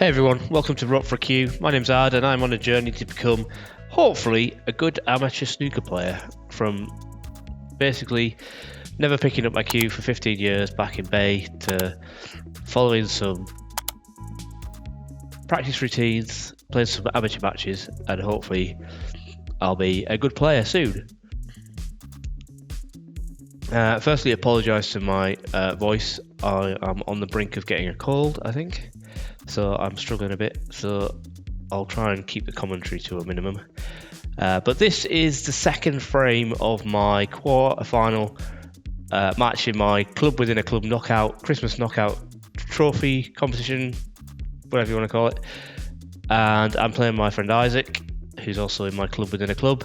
everyone, welcome to Rock for a Q. My name's Ad and I'm on a journey to become, hopefully, a good amateur snooker player. From basically never picking up my cue for 15 years back in Bay to following some practice routines, playing some amateur matches, and hopefully I'll be a good player soon. Firstly, apologise to my voice. I am on the brink of getting a cold, I think. So I'm struggling a bit, so I'll try and keep the commentary to a minimum. But this is the second frame of my quarter-final match in my club within a club knockout, Christmas knockout trophy competition, whatever you want to call it. And I'm playing my friend Isaac, who's also in my club within a club.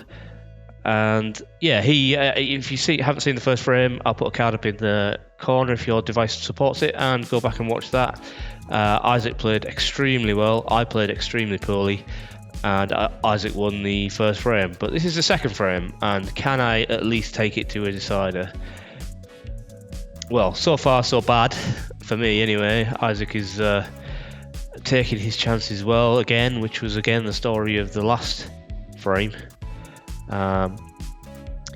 And yeah, he. If you haven't seen the first frame, I'll put a card up in the corner if your device supports it, and go back and watch that. Isaac played extremely well. I played extremely poorly, and Isaac won the first frame. But this is the second frame, and can I at least take it to a decider? Well, so far so bad for me anyway. Isaac is taking his chances well again, which was again the story of the last frame.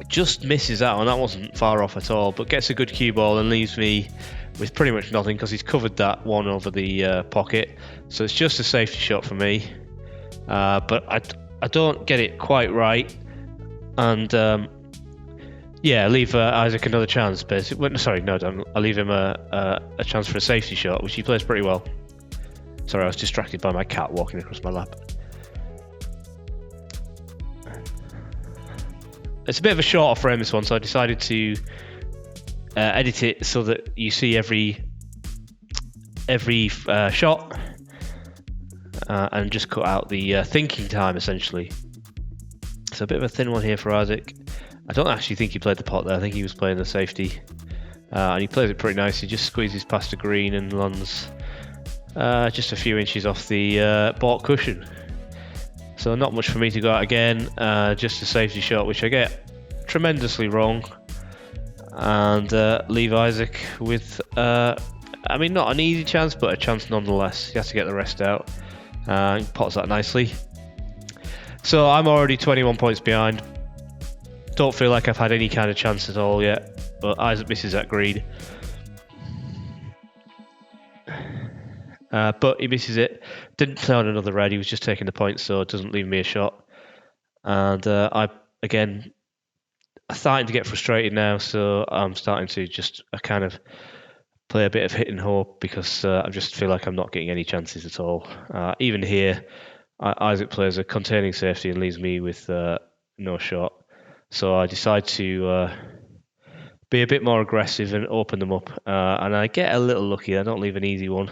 Just misses out, and that wasn't far off at all, but gets a good cue ball and leaves me with pretty much nothing because he's covered that one over the pocket, so it's just a safety shot for me. But I don't get it quite right, and leave Isaac another chance. Basically, sorry, no, I leave him a chance for a safety shot, which he plays pretty well. Sorry, I was distracted by my cat walking across my lap. It's a bit of a shorter frame, this one, so I decided to edit it so that you see every shot and just cut out the thinking time, essentially. So a bit of a thin one here for Isaac. I don't actually think he played the pot there. I think he was playing the safety. And he plays it pretty nice. He just squeezes past the green and lands just a few inches off the baulk cushion. So not much for me to go out again, just a safety shot, which I get tremendously wrong, and leave Isaac with, not an easy chance, but a chance nonetheless. He has to get the rest out, and pots that nicely. So I'm already 21 points behind. Don't feel like I've had any kind of chance at all yet, but Isaac misses that green. But he misses it. Didn't play on another red. He was just taking the points, so it doesn't leave me a shot. And I'm starting to get frustrated now, so I'm starting to just kind of play a bit of hit and hope, because I just feel like I'm not getting any chances at all. Even here, Isaac plays a containing safety and leaves me with no shot. So I decide to be a bit more aggressive and open them up. And I get a little lucky. I don't leave an easy one.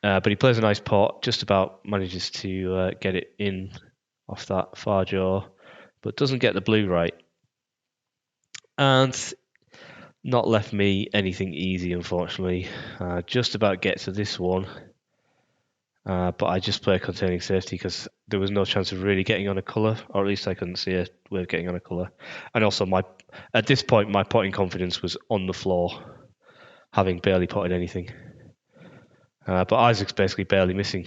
But he plays a nice pot, just about manages to get it in off that far jaw, but doesn't get the blue right. And not left me anything easy, unfortunately. Just about get to this one, but I just play a containing safety because there was no chance of really getting on a colour, or at least I couldn't see a way of getting on a colour. And also, at this point, my potting confidence was on the floor, having barely potted anything. But Isaac's basically barely missing.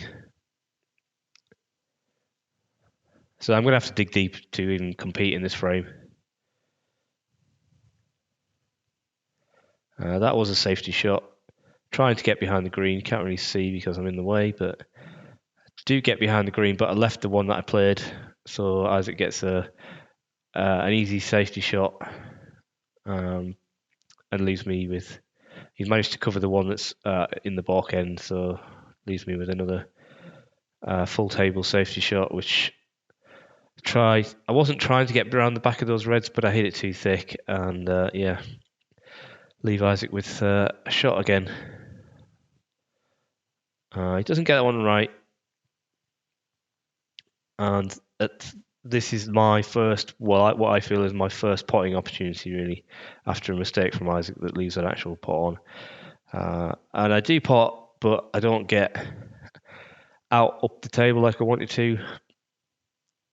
So I'm going to have to dig deep to even compete in this frame. That was a safety shot. Trying to get behind the green. Can't really see because I'm in the way, but I do get behind the green, but I left the one that I played. So Isaac gets an easy safety shot and leaves me with... He's managed to cover the one that's in the baulk end, so leaves me with another full table safety shot, which I wasn't trying to get around the back of those reds, but I hit it too thick, and leave Isaac with a shot again. He doesn't get that one right, and this is my first, what I feel is my first potting opportunity, really, after a mistake from Isaac that leaves an actual pot on. And I do pot, but I don't get out up the table like I wanted to,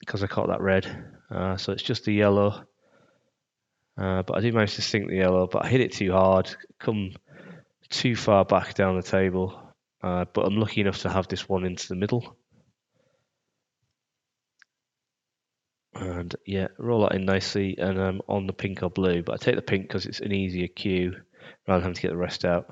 because I caught that red. So it's just the yellow. But I did manage to sink the yellow, but I hit it too hard, come too far back down the table, but I'm lucky enough to have this one into the middle. And yeah, roll that in nicely, and I'm on the pink or blue, but I take the pink because it's an easier cue rather than having to get the rest out.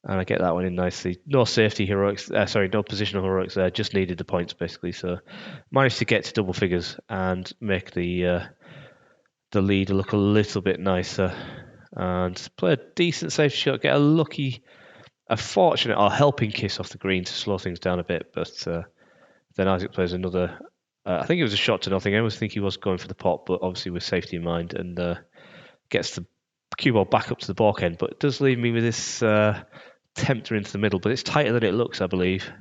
And I get that one in nicely. No safety heroics, no positional heroics there, just needed the points basically. So managed to get to double figures and make the lead look a little bit nicer. And play a decent safety shot, get a fortunate or helping kiss off the green to slow things down a bit. But then Isaac plays another, I think it was a shot to nothing. I always think he was going for the pot, but obviously with safety in mind, and gets the cue ball back up to the balk end. But it does leave me with this tempter into the middle, but it's tighter than it looks, I believe.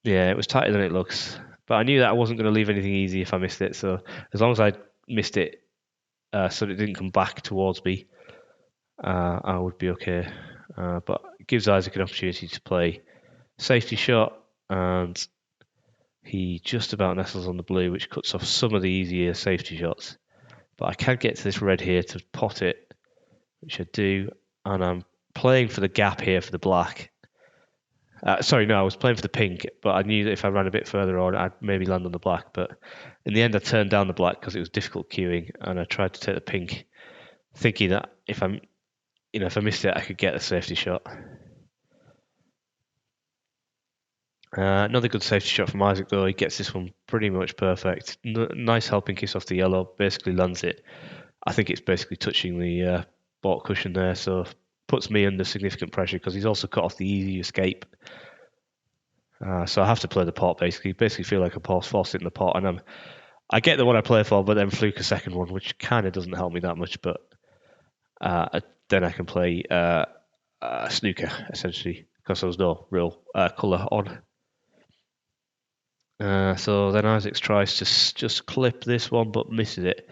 Yeah, it was tighter than it looks. But I knew that I wasn't going to leave anything easy if I missed it. So as long as I missed it so that it didn't come back towards me, I would be okay. But it gives Isaac an opportunity to play safety shot, and he just about nestles on the blue, which cuts off some of the easier safety shots. But I can get to this red here to pot it, which I do, and I'm playing for the gap here for the black. I was playing for the pink, but I knew that if I ran a bit further on, I'd maybe land on the black. But in the end, I turned down the black because it was difficult queuing, and I tried to take the pink, thinking that if I missed it, I could get a safety shot. Another good safety shot from Isaac, though. He gets this one pretty much perfect. Nice helping kiss off the yellow, basically lands it. I think it's basically touching the baulk cushion there, so puts me under significant pressure because he's also cut off the easy escape. So I have to play the pot, basically feel like I'm forced in the pot, and I get the one I play for, but then fluke a second one, which kind of doesn't help me that much, but then I can play snooker, essentially, because there was no real colour on. So then Isaac tries to just clip this one, but misses it.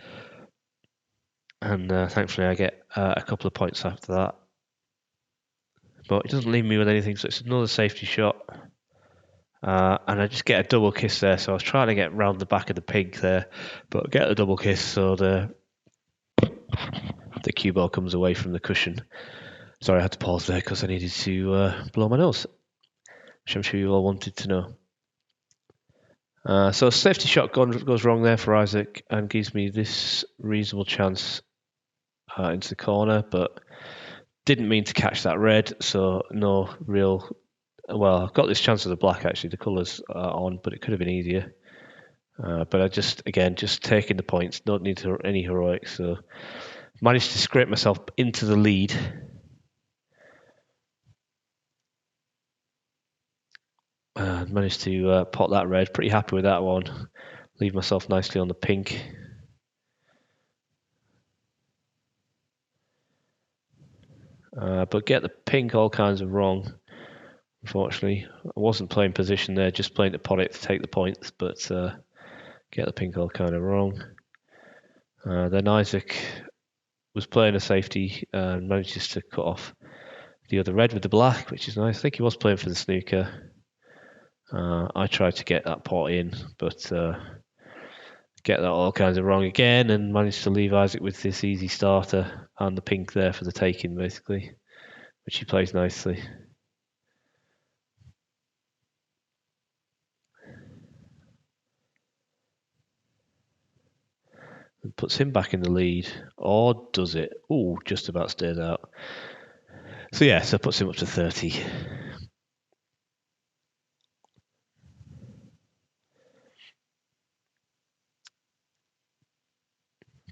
And thankfully I get a couple of points after that. But it doesn't leave me with anything, so it's another safety shot. And I just get a double kiss there, so I was trying to get round the back of the pink there, but get the double kiss, so the cue ball comes away from the cushion. Sorry, I had to pause there because I needed to blow my nose, which I'm sure you all wanted to know. So safety shot goes wrong there for Isaac and gives me this reasonable chance into the corner, but didn't mean to catch that red, so no real. Well, I've got this chance of the black actually. The colours are on, but it could have been easier. But I just taking the points. Don't need any heroics, so managed to scrape myself into the lead. Managed to pot that red. Pretty happy with that one. Leave myself nicely on the pink. But get the pink all kinds of wrong. Unfortunately, I wasn't playing position there, just playing to pot it to take the points, but get the pink all kind of wrong. Then Isaac was playing a safety and manages to cut off the other red with the black, which is nice. I think he was playing for the snooker. I tried to get that pot in, but get that all kinds of wrong again, and managed to leave Isaac with this easy starter and the pink there for the taking, basically, which he plays nicely. And puts him back in the lead, or does it? Oh, just about stays out. So yeah, so puts him up to 30.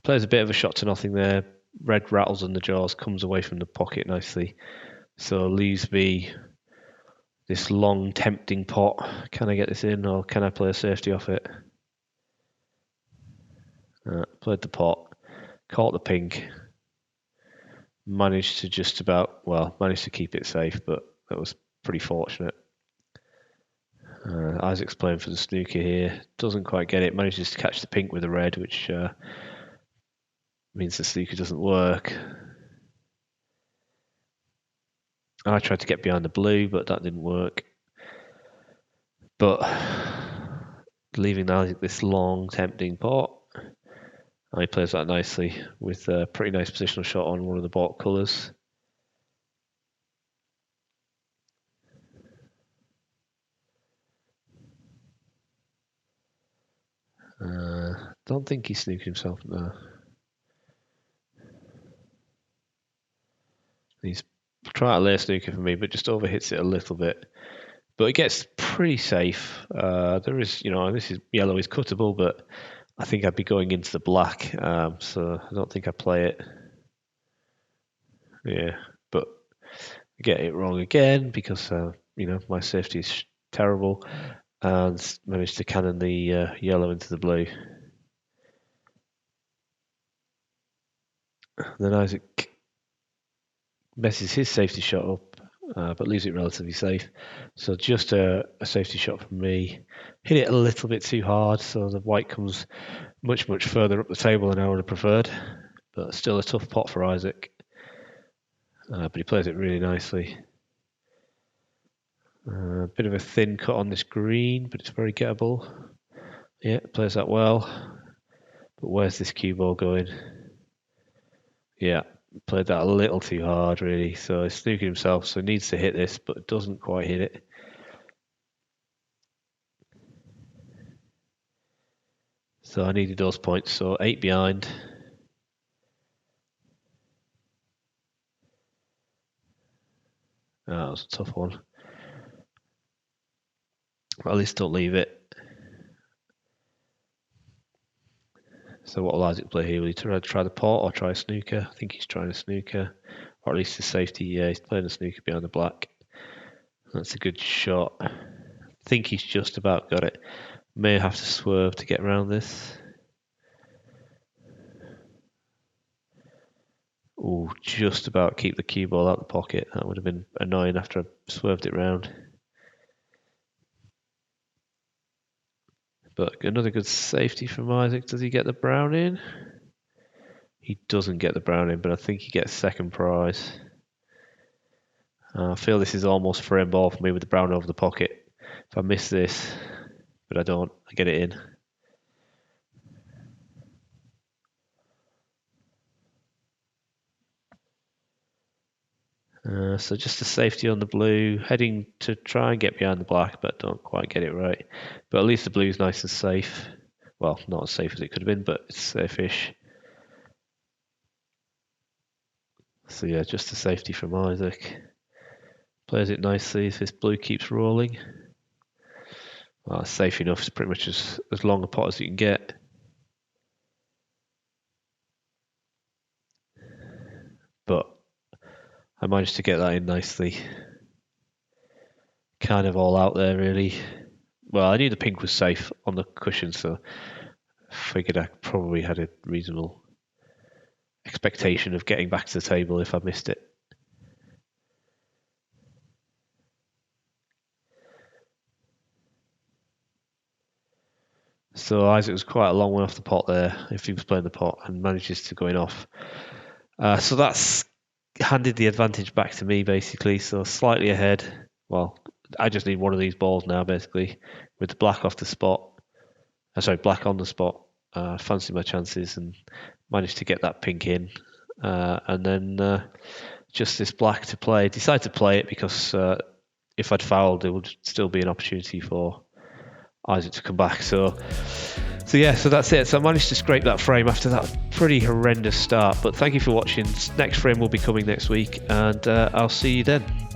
Plays a bit of a shot to nothing there. Red rattles on the jaws, comes away from the pocket nicely. So leaves me this long, tempting pot. Can I get this in, or can I play a safety off it? Played the pot, caught the pink. Managed to keep it safe, but that was pretty fortunate. Isaac's playing for the snooker here. Doesn't quite get it. Manages to catch the pink with the red, which means the snooker doesn't work. I tried to get behind the blue, but that didn't work. But leaving Isaac this long, tempting pot. And he plays that nicely with a pretty nice positional shot on one of the bought colours. Don't think he snooked himself there. He's trying to lay a snooker for me, but just overhits it a little bit. But it gets pretty safe. There is, this is yellow is cuttable, but I think I'd be going into the black, so I don't think I play it. Yeah, but I get it wrong again because my safety is terrible, and managed to cannon the yellow into the blue. Then Isaac messes his safety shot up, but leaves it relatively safe. So just a safety shot from me. Hit it a little bit too hard, so the white comes much further up the table than I would have preferred. But still a tough pot for Isaac. But he plays it really nicely. A bit of a thin cut on this green, but it's very gettable. Yeah, plays that well. But where's this cue ball going? Yeah, played that a little too hard, really. So he's snooking himself, so he needs to hit this, but doesn't quite hit it. So I needed those points, so 8 behind. That was a tough one. Well, at least don't leave it. So what will Isaac play here? Will he try the pot or try a snooker? I think he's trying a snooker, or at least the safety. Yeah, he's playing a snooker behind the black. That's a good shot. I think he's just about got it. May have to swerve to get around this. Oh, just about keep the cue ball out the pocket. That would have been annoying after I swerved it round. But another good safety from Isaac. Does he get the brown in? He doesn't get the brown in, but I think he gets second prize. I feel this is almost frame ball for me with the brown over the pocket. If I miss this, but I don't, I get it in. So just a safety on the blue, heading to try and get behind the black, but don't quite get it right. But at least the blue's nice and safe. Well, not as safe as it could have been, but it's safe-ish. So yeah, just a safety from Isaac. Plays it nicely if this blue keeps rolling. Well, it's safe enough. It's pretty much as long a pot as you can get. But I managed to get that in nicely. Kind of all out there, really. Well, I knew the pink was safe on the cushion, so I figured I probably had a reasonable expectation of getting back to the table if I missed it. So Isaac was quite a long way off the pot there if he was playing the pot, and manages to go in off. So that's handed the advantage back to me, basically. So slightly ahead. Well, I just need one of these balls now, basically, with the black off the spot. Black on the spot. Fancy my chances and managed to get that pink in. And then just this black to play. Decided to play it because if I'd fouled, there would still be an opportunity for Isaac to come back. So that's it. So I managed to scrape that frame after that pretty horrendous start. But thank you for watching. Next frame will be coming next week, and I'll see you then.